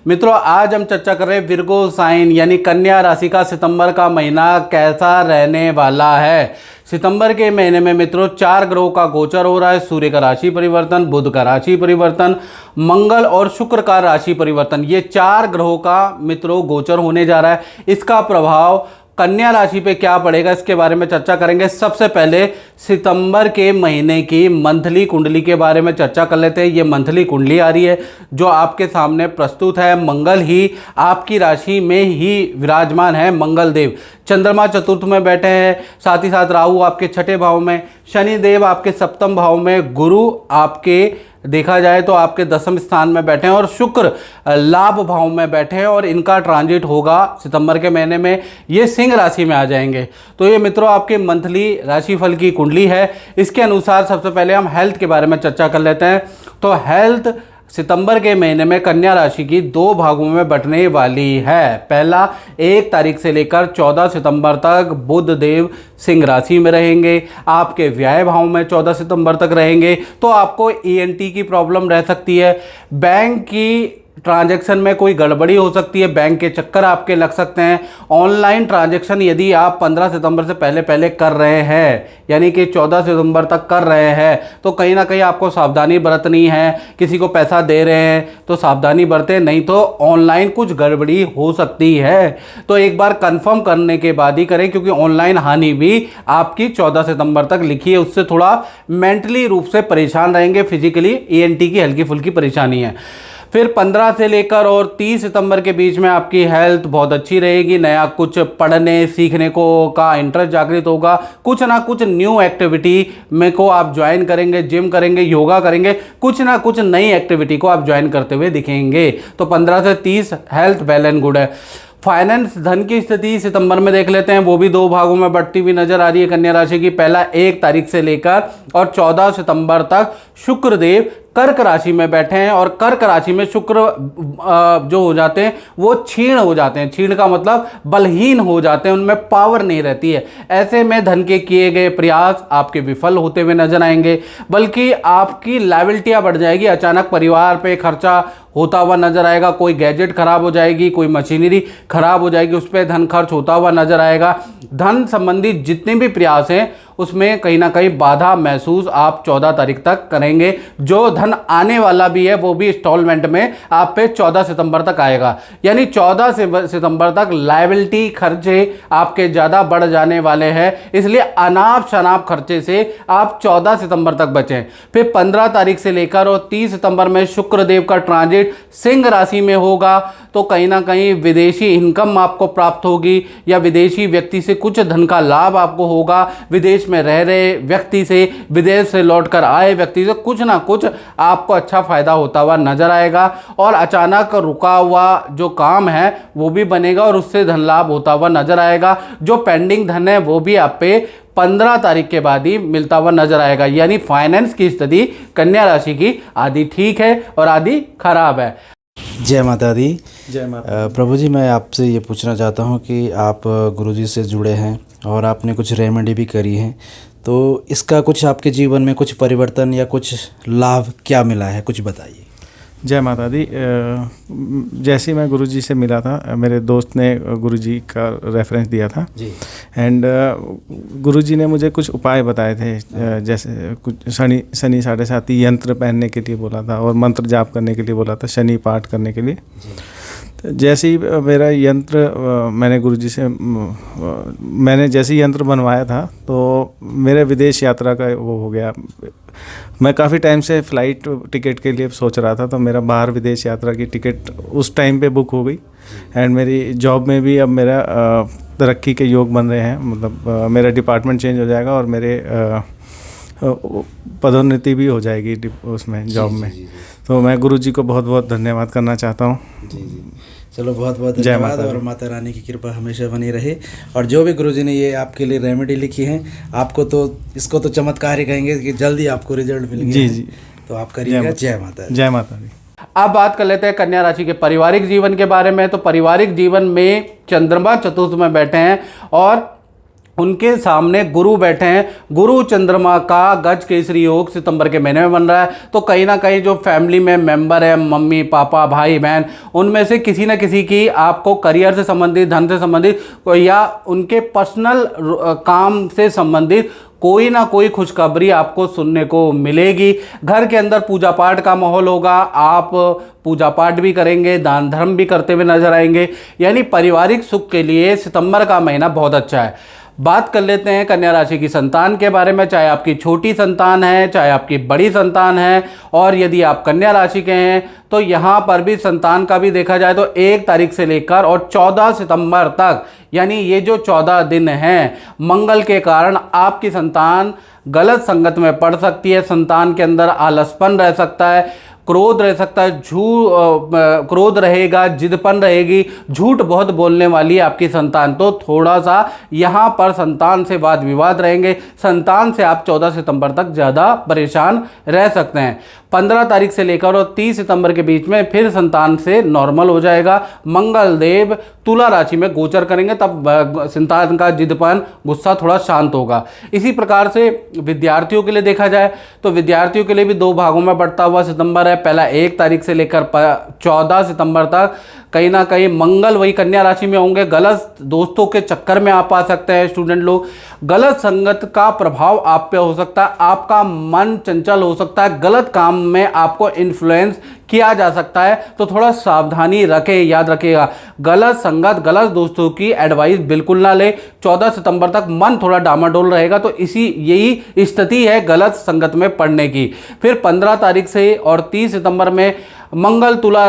मित्रों, आज हम चर्चा कर रहे हैं विर्गो साइन यानी कन्या राशि का सितंबर का महीना कैसा रहने वाला है। सितंबर के महीने में मित्रों 4 ग्रहों का गोचर हो रहा है। सूर्य का राशि परिवर्तन, बुध का राशि परिवर्तन, मंगल और शुक्र का राशि परिवर्तन, ये 4 ग्रहों का मित्रों गोचर होने जा रहा है। इसका प्रभाव कन्या राशि पे क्या पड़ेगा, इसके बारे में चर्चा करेंगे। सबसे पहले सितंबर के महीने की मंथली कुंडली के बारे में चर्चा कर लेते हैं। ये मंथली कुंडली आ रही है जो आपके सामने प्रस्तुत है। मंगल ही आपकी राशि में ही विराजमान है। मंगल देव चंद्रमा चतुर्थ में बैठे हैं, साथ ही साथ राहु आपके छठे भाव में, शनि देव आपके सप्तम भाव में, गुरु आपके देखा जाए तो आपके 10वें स्थान में बैठे हैं और शुक्र लाभ भाव में बैठे हैं और इनका ट्रांजिट होगा सितंबर के महीने में। ये सिंह राशि में आ जाएंगे। तो ये मित्रों आपके मंथली राशिफल की कुंडली है। इसके अनुसार सबसे पहले हम हेल्थ के बारे में चर्चा कर लेते हैं। तो हेल्थ सितंबर के महीने में कन्या राशि की 2 भागों में बंटने वाली है। पहला, 1 तारीख से लेकर 14 सितंबर तक बुध देव सिंह राशि में रहेंगे, आपके व्यय भाव में 14 सितंबर तक रहेंगे। तो आपको ENT की प्रॉब्लम रह सकती है, बैंक की ट्रांजैक्शन में कोई गड़बड़ी हो सकती है, बैंक के चक्कर आपके लग सकते हैं। ऑनलाइन ट्रांजैक्शन यदि आप 15 सितंबर से पहले कर रहे हैं, यानी कि 14 सितंबर तक कर रहे हैं, तो कहीं ना कहीं आपको सावधानी बरतनी है। किसी को पैसा दे रहे हैं तो सावधानी बरतें, नहीं तो ऑनलाइन कुछ गड़बड़ी हो सकती है। तो एक बार कंफर्म करने के बाद ही करें, क्योंकि ऑनलाइन हानि भी आपकी 14 सितंबर तक लिखी है। उससे थोड़ा मेंटली रूप से परेशान रहेंगे। फिजिकली ENT की हल्की फुल्की परेशानी है। फिर 15 से लेकर और 30 सितंबर के बीच में आपकी हेल्थ बहुत अच्छी रहेगी। नया कुछ पढ़ने सीखने को का इंटरेस्ट जागृत होगा। कुछ ना कुछ न्यू एक्टिविटी में को आप ज्वाइन करेंगे, जिम करेंगे, योगा करेंगे, कुछ ना कुछ नई एक्टिविटी को आप ज्वाइन करते हुए दिखेंगे। तो 15 से 30 हेल्थ वेल एंड गुड है। फाइनेंस धन की स्थिति सितंबर में देख लेते हैं। वो भी 2 भागों में बढ़ती हुई नजर आ रही है कन्या राशि की। पहला, 1 तारीख से लेकर और 14 सितंबर तक शुक्र देव कर्क राशि में बैठे हैं और कर्क राशि में शुक्र जो हो जाते हैं वो क्षीण हो जाते हैं। क्षीण का मतलब बलहीन हो जाते हैं, उनमें पावर नहीं रहती है। ऐसे में धन के किए गए प्रयास आपके विफल होते हुए नजर आएंगे, बल्कि आपकी लायबिलिटियां बढ़ जाएगी। अचानक परिवार पे खर्चा होता हुआ नजर आएगा। कोई गैजेट खराब हो जाएगी, कोई मशीनरी खराब हो जाएगी, उस पर धन खर्च होता हुआ नजर आएगा। धन संबंधी जितने भी प्रयास हैं उसमें कहीं ना कहीं बाधा महसूस आप 14 तारीख तक करेंगे। जो धन आने वाला भी है वो भी इंस्टॉलमेंट में आप पे 14 सितंबर तक आएगा। यानी 14 सितंबर तक लायबिलिटी खर्चे आपके ज़्यादा बढ़ जाने वाले हैं, इसलिए अनाप शनाप खर्चे से आप 14 सितंबर तक बचें। फिर 15 तारीख से लेकर और 30 सितंबर में शुक्र देव का ट्रांजिट सिंह राशि में होगा। तो कहीं ना कहीं विदेशी इनकम आपको प्राप्त होगी या विदेशी व्यक्ति से कुछ धन का लाभ आपको होगा। विदेश में रह रहे व्यक्ति से, विदेश से लौटकर आए व्यक्ति से कुछ ना कुछ आपको अच्छा फायदा होता हुआ नजर आएगा और अचानक रुका हुआ जो काम है वो भी बनेगा और उससे धन लाभ होता हुआ नजर आएगा। जो पेंडिंग धन है वो भी आप पे 15 तारीख के बाद ही मिलता हुआ नजर आएगा। यानी फाइनेंस की स्थिति कन्या राशि की आधी ठीक है और आधी खराब है। जय माता दी। जय माता। प्रभु जी, मैं आपसे ये पूछना चाहता हूँ कि आप गुरुजी से जुड़े हैं और आपने कुछ रेमेडी भी करी है, तो इसका कुछ आपके जीवन में कुछ परिवर्तन या कुछ लाभ क्या मिला है, कुछ बताइए। जय माता दी। जैसे ही मैं गुरुजी से मिला था, मेरे दोस्त ने गुरुजी का रेफरेंस दिया था जी। एंड गुरुजी ने मुझे कुछ उपाय बताए थे। जैसे कुछ शनि 7.5 यंत्र पहनने के लिए बोला था और मंत्र जाप करने के लिए बोला था, शनि पाठ करने के लिए। तो जैसे ही मेरा यंत्र मैंने जैसे ही यंत्र बनवाया था तो मेरे विदेश यात्रा का वो हो गया। मैं काफ़ी टाइम से फ़्लाइट टिकट के लिए सोच रहा था, तो मेरा बाहर विदेश यात्रा की टिकट उस टाइम पे बुक हो गई। एंड मेरी जॉब में भी अब मेरा तरक्की के योग बन रहे हैं। मतलब मेरा डिपार्टमेंट चेंज हो जाएगा और मेरे पदोन्नति भी हो जाएगी उसमें जॉब में। तो मैं गुरुजी को बहुत बहुत धन्यवाद करना चाहता हूँ। चलो, बहुत बहुत धन्यवाद और माता रानी की कृपा हमेशा बनी रहे। और जो भी गुरुजी ने ये आपके लिए रेमेडी लिखी है, आपको तो इसको तो चमत्कार ही कहेंगे कि जल्दी आपको रिजल्ट मिलेंगे। जी जी, तो आप करिएगा। जय माता दी। जय माता दी। अब बात कर लेते हैं कन्या राशि के पारिवारिक जीवन के बारे में। तो पारिवारिक जीवन में चंद्रमा चतुर्थ में बैठे हैं और उनके सामने गुरु बैठे हैं। गुरु चंद्रमा का गज केसरी योग सितंबर के महीने में बन रहा है। तो कहीं ना कहीं जो फैमिली में मेंबर है, मम्मी पापा भाई बहन, उनमें से किसी न किसी की आपको करियर से संबंधित, धन से संबंधित या उनके पर्सनल काम से संबंधित कोई ना कोई खुशखबरी आपको सुनने को मिलेगी। घर के अंदर पूजा पाठ का माहौल होगा, आप पूजा पाठ भी करेंगे, दान धर्म भी करते हुए नजर आएंगे। यानी पारिवारिक सुख के लिए सितंबर का महीना बहुत अच्छा है। बात कर लेते हैं कन्या राशि की संतान के बारे में। चाहे आपकी छोटी संतान है, चाहे आपकी बड़ी संतान है, और यदि आप कन्या राशि के हैं तो यहाँ पर भी संतान का भी देखा जाए तो 1 तारीख से लेकर और 14 सितंबर तक, यानी ये जो 14 दिन हैं, मंगल के कारण आपकी संतान गलत संगत में पड़ सकती है। संतान के अंदर आलसपन रह सकता है, क्रोध रह सकता है, क्रोध रहेगा, जिदपन रहेगी, झूठ बहुत बोलने वाली है आपकी संतान। तो थोड़ा सा यहाँ पर संतान से वाद विवाद रहेंगे। संतान से आप 14 सितंबर तक ज़्यादा परेशान रह सकते हैं। 15 तारीख से लेकर और 30 सितंबर के बीच में फिर संतान से नॉर्मल हो जाएगा। मंगल देव तुला राशि में गोचर करेंगे, तब संतान का जिदपन, गुस्सा थोड़ा शांत होगा। इसी प्रकार से विद्यार्थियों के लिए देखा जाए तो विद्यार्थियों के लिए भी 2 भागों में बढ़ता हुआ सितंबर है। पहला 1 तारीख से लेकर 14 सितंबर तक कहीं ना कहीं मंगल वही कन्या राशि में होंगे। गलत दोस्तों के चक्कर में आप आ सकते हैं। स्टूडेंट लोग, गलत संगत का प्रभाव आप पे हो सकता है। आपका मन चंचल हो सकता है, गलत काम में आपको इन्फ्लुएंस किया जा सकता है। तो थोड़ा सावधानी रखें, याद रखिएगा, गलत संगत, गलत दोस्तों की एडवाइस बिल्कुल ना ले। 14 सितंबर तक मन थोड़ा डामाडोल रहेगा, तो यही स्थिति है गलत संगत में पड़ने की। फिर 15 तारीख से और 30 सितंबर में मंगल तुला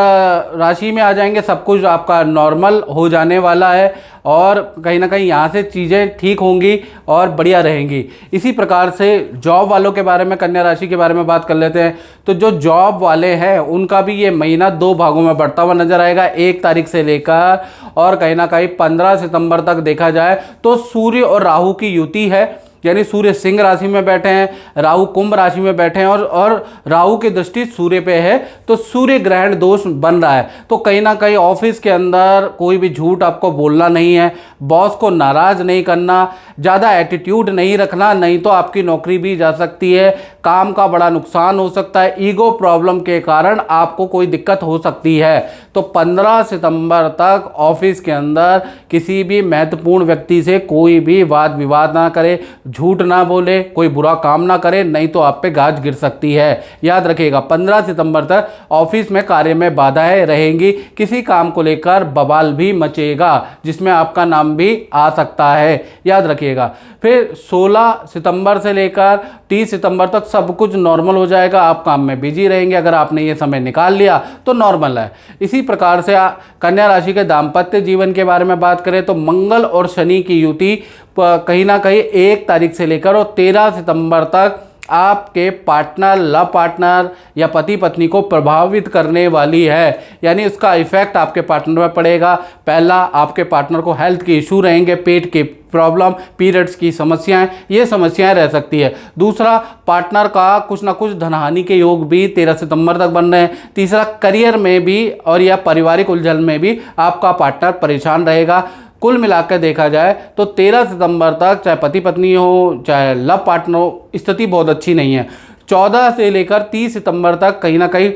राशि में आ जाएंगे। सब कुछ आपका नॉर्मल हो जाने वाला है और कहीं ना कहीं यहाँ से चीज़ें ठीक होंगी और बढ़िया रहेंगी। इसी प्रकार से जॉब वालों के बारे में, कन्या राशि के बारे में बात कर लेते हैं। तो जो जॉब वाले हैं उनका भी ये महीना 2 भागों में बढ़ता हुआ नजर आएगा। 1 तारीख से लेकर और कहीं ना कहीं 15 सितंबर तक देखा जाए तो सूर्य और राहु की युति है। यानी सूर्य सिंह राशि में बैठे हैं, राहु कुंभ राशि में बैठे हैं और राहु की दृष्टि सूर्य पे है, तो सूर्य ग्रहण दोष बन रहा है। तो कहीं ना कहीं ऑफिस के अंदर कोई भी झूठ आपको बोलना नहीं है, बॉस को नाराज नहीं करना, ज़्यादा एटीट्यूड नहीं रखना, नहीं तो आपकी नौकरी भी जा सकती है, काम का बड़ा नुकसान हो सकता है, ईगो प्रॉब्लम के कारण आपको कोई दिक्कत हो सकती है। तो 15 सितंबर तक ऑफिस के अंदर किसी भी महत्वपूर्ण व्यक्ति से कोई भी वाद विवाद ना करे, झूठ ना बोले, कोई बुरा काम ना करे, नहीं तो आप पे गाज गिर सकती है। याद रखिएगा 15 सितंबर तक ऑफिस में कार्य में बाधाएं रहेंगी, किसी काम को लेकर बवाल भी मचेगा जिसमें आपका नाम भी आ सकता है, याद रखिएगा। फिर 16 सितंबर से लेकर 30 सितंबर तक सब कुछ नॉर्मल हो जाएगा, आप काम में बिजी रहेंगे। अगर आपने ये समय निकाल लिया तो नॉर्मल है। इसी प्रकार से कन्या राशि के दाम्पत्य जीवन के बारे में बात करें तो मंगल और शनि की युति कहीं ना कहीं 1 तारीख से लेकर और 13 सितंबर तक आपके पार्टनर, लव पार्टनर या पति पत्नी को प्रभावित करने वाली है। यानी उसका इफेक्ट आपके पार्टनर में पड़ेगा। पहला, आपके पार्टनर को हेल्थ के इशू रहेंगे, पेट के प्रॉब्लम, पीरियड्स की समस्याएं, ये समस्याएं रह सकती है। दूसरा, पार्टनर का कुछ ना कुछ धनहानि के योग भी 13 सितंबर तक बन रहे हैं। तीसरा, करियर में भी और या पारिवारिक उलझन में भी आपका पार्टनर परेशान रहेगा। कुल मिलाकर देखा जाए तो 13 सितंबर तक चाहे पति पत्नी हो, चाहे लव पार्टनर हो, स्थिति बहुत अच्छी नहीं है। 14 से लेकर 30 सितंबर तक कहीं ना कहीं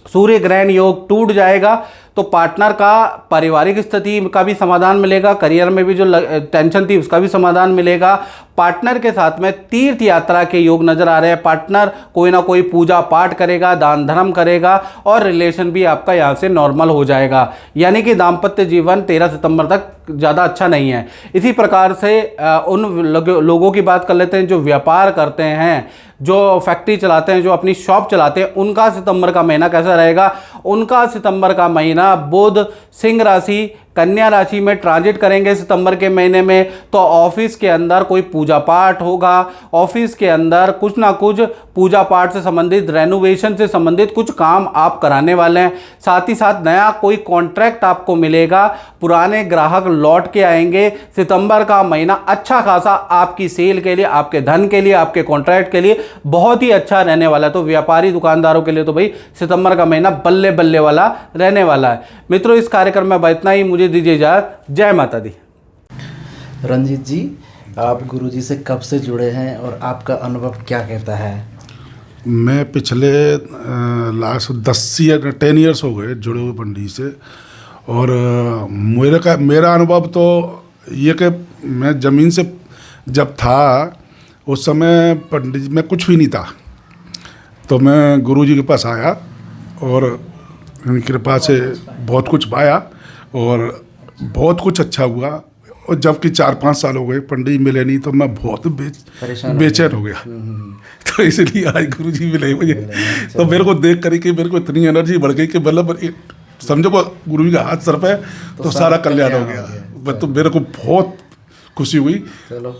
सूर्य ग्रहण योग टूट जाएगा, तो पार्टनर का पारिवारिक स्थिति का भी समाधान मिलेगा, करियर में भी जो टेंशन थी उसका भी समाधान मिलेगा। पार्टनर के साथ में तीर्थ यात्रा के योग नजर आ रहे हैं। पार्टनर कोई ना कोई पूजा पाठ करेगा, दान धर्म करेगा और रिलेशन भी आपका यहाँ से नॉर्मल हो जाएगा। यानी कि दाम्पत्य जीवन 13 सितंबर तक ज़्यादा अच्छा नहीं है। इसी प्रकार से उन लोगों की बात कर लेते हैं जो व्यापार करते हैं, जो फैक्ट्री चलाते हैं, जो अपनी शॉप चलाते हैं, उनका सितंबर का महीना कैसा रहेगा। उनका सितंबर का महीना बुध सिंह राशि कन्या राशि में ट्रांजिट करेंगे सितंबर के महीने में, तो ऑफिस के अंदर कोई पूजा पाठ होगा, ऑफिस के अंदर कुछ ना कुछ पूजा पाठ से संबंधित, रेनोवेशन से संबंधित कुछ काम आप कराने वाले हैं। साथ ही साथ नया कोई कॉन्ट्रैक्ट आपको मिलेगा, पुराने ग्राहक लौट के आएंगे। सितंबर का महीना अच्छा खासा आपकी सेल के लिए, आपके धन के लिए, आपके कॉन्ट्रैक्ट के लिए बहुत ही अच्छा रहने वाला है। तो व्यापारी दुकानदारों के लिए तो भाई सितंबर का महीना बल्ले बल्ले वाला रहने वाला है। मित्रों, इस कार्यक्रम में इतना ही, मुझे दीजिए इजाज़त। जय माता दी। रंजीत जी, आप गुरुजी से कब से जुड़े हैं और आपका अनुभव क्या कहता है? मैं पिछले लास्ट 10 ईयर्स हो गए जुड़े हुए पंडित से। और मेरा अनुभव तो ये कि मैं ज़मीन से जब था उस समय पंडित में कुछ भी नहीं था, तो मैं गुरुजी के पास आया और उनकी कृपा से बहुत कुछ पाया और बहुत कुछ अच्छा हुआ। और जबकि 4-5 साल हो गए पंडित मिले नहीं, तो मैं बहुत बेचैन हो गया। तो इसलिए आज गुरुजी मिले मुझे, तो मेरे को देख कर के मेरे को इतनी एनर्जी बढ़ गई कि मतलब समझो गुरु जी का हाथ सर पे तो सारा कल्याण हो गया। तो मेरे को बहुत खुशी हुई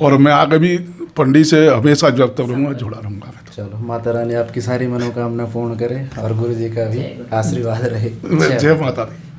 और मैं आगे भी पंडित से हमेशा जब तक रहूँगा जुड़ा रहूँगा। चलो, माता रानी आपकी सारी मनोकामना पूर्ण करे और गुरु जी का भी आशीर्वाद रहे। जय माता दी।